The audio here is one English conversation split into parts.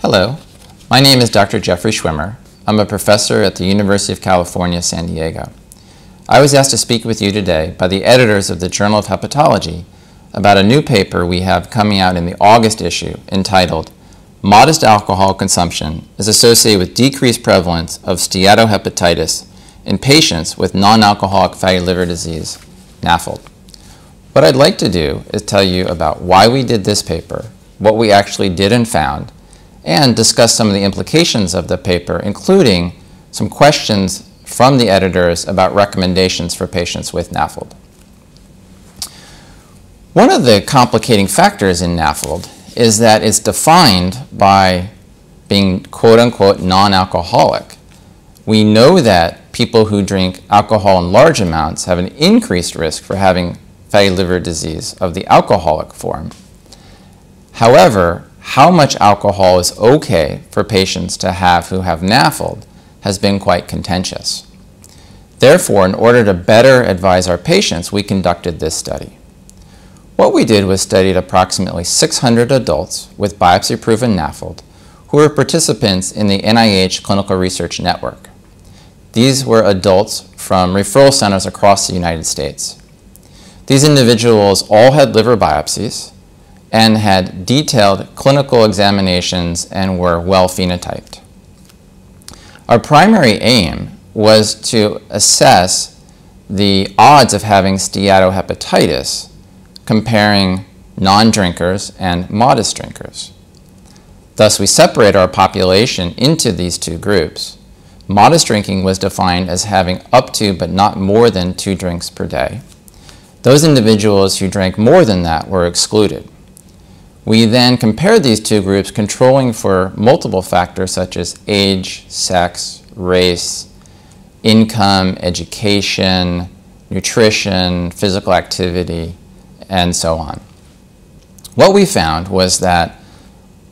Hello, my name is Dr. Jeffrey Schwimmer. I'm a professor at the University of California, San Diego. I was asked to speak with you today by the editors of the Journal of Hepatology about a new paper we have coming out in the August issue entitled Modest Alcohol Consumption is Associated with Decreased Prevalence of Steatohepatitis in Patients with Non-Alcoholic Fatty Liver Disease, NAFLD. What I'd like to do is tell you about why we did this paper, what we actually did and found, and discuss some of the implications of the paper, including some questions from the editors about recommendations for patients with NAFLD. One of the complicating factors in NAFLD is that it's defined by being quote-unquote non-alcoholic. We know that people who drink alcohol in large amounts have an increased risk for having fatty liver disease of the alcoholic form. However, how much alcohol is okay for patients to have who have NAFLD has been quite contentious. Therefore, in order to better advise our patients, we conducted this study. What we did was studied approximately 600 adults with biopsy-proven NAFLD who were participants in the NIH Clinical Research Network. These were adults from referral centers across the United States. These individuals all had liver biopsies and had detailed clinical examinations and were well phenotyped. Our primary aim was to assess the odds of having steatohepatitis comparing non-drinkers and modest drinkers. Thus, we separate our population into these two groups. Modest drinking was defined as having up to but not more than 2 drinks per day. Those individuals who drank more than that were excluded. We then compared these two groups, controlling for multiple factors such as age, sex, race, income, education, nutrition, physical activity, and so on. What we found was that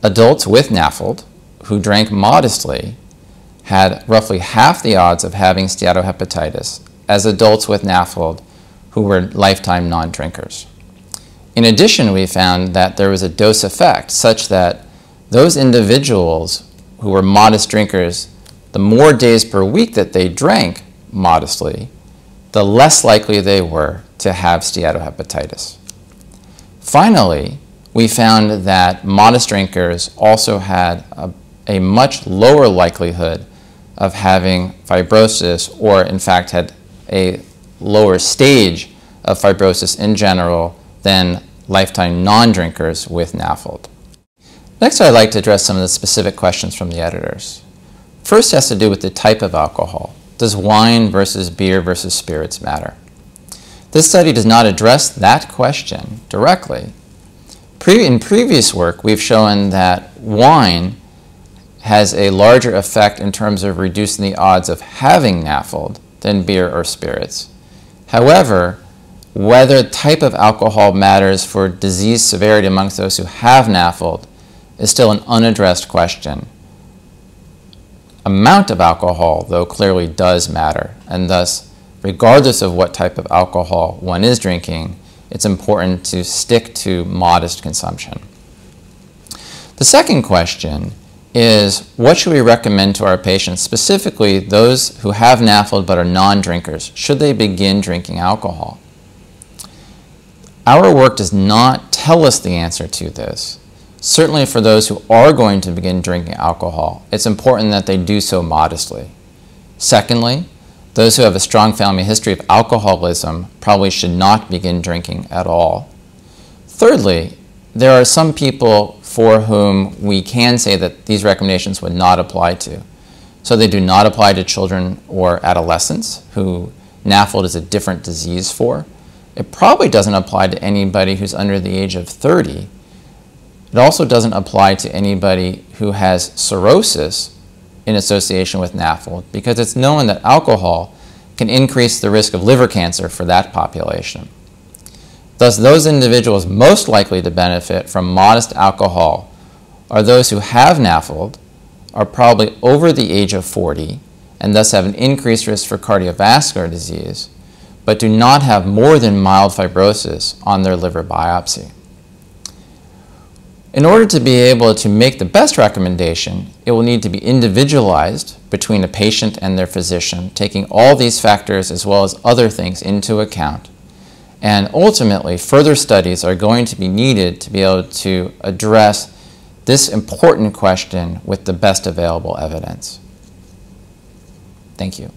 adults with NAFLD who drank modestly had roughly half the odds of having steatohepatitis as adults with NAFLD who were lifetime non-drinkers. In addition, we found that there was a dose effect such that those individuals who were modest drinkers, the more days per week that they drank modestly, the less likely they were to have steatohepatitis. Finally, we found that modest drinkers also had a much lower likelihood of having fibrosis, or in fact had a lower stage of fibrosis in general than lifetime non-drinkers with NAFLD. Next, I'd like to address some of the specific questions from the editors. First has to do with the type of alcohol. Does wine versus beer versus spirits matter? This study does not address that question directly. In previous work, we've shown that wine has a larger effect in terms of reducing the odds of having NAFLD than beer or spirits. However, whether type of alcohol matters for disease severity amongst those who have NAFLD is still an unaddressed question. Amount of alcohol, though, clearly does matter, and thus, regardless of what type of alcohol one is drinking, it's important to stick to modest consumption. The second question is, what should we recommend to our patients, specifically those who have NAFLD but are non-drinkers? Should they begin drinking alcohol? Our work does not tell us the answer to this. Certainly for those who are going to begin drinking alcohol, it's important that they do so modestly. Secondly, those who have a strong family history of alcoholism probably should not begin drinking at all. Thirdly, there are some people for whom we can say that these recommendations would not apply to. So they do not apply to children or adolescents who NAFLD is a different disease for. It probably doesn't apply to anybody who's under the age of 30. It also doesn't apply to anybody who has cirrhosis in association with NAFLD, because it's known that alcohol can increase the risk of liver cancer for that population. Thus, those individuals most likely to benefit from modest alcohol are those who have NAFLD, are probably over the age of 40, and thus have an increased risk for cardiovascular disease, but do not have more than mild fibrosis on their liver biopsy. In order to be able to make the best recommendation, it will need to be individualized between a patient and their physician, taking all these factors as well as other things into account. And ultimately, further studies are going to be needed to be able to address this important question with the best available evidence. Thank you.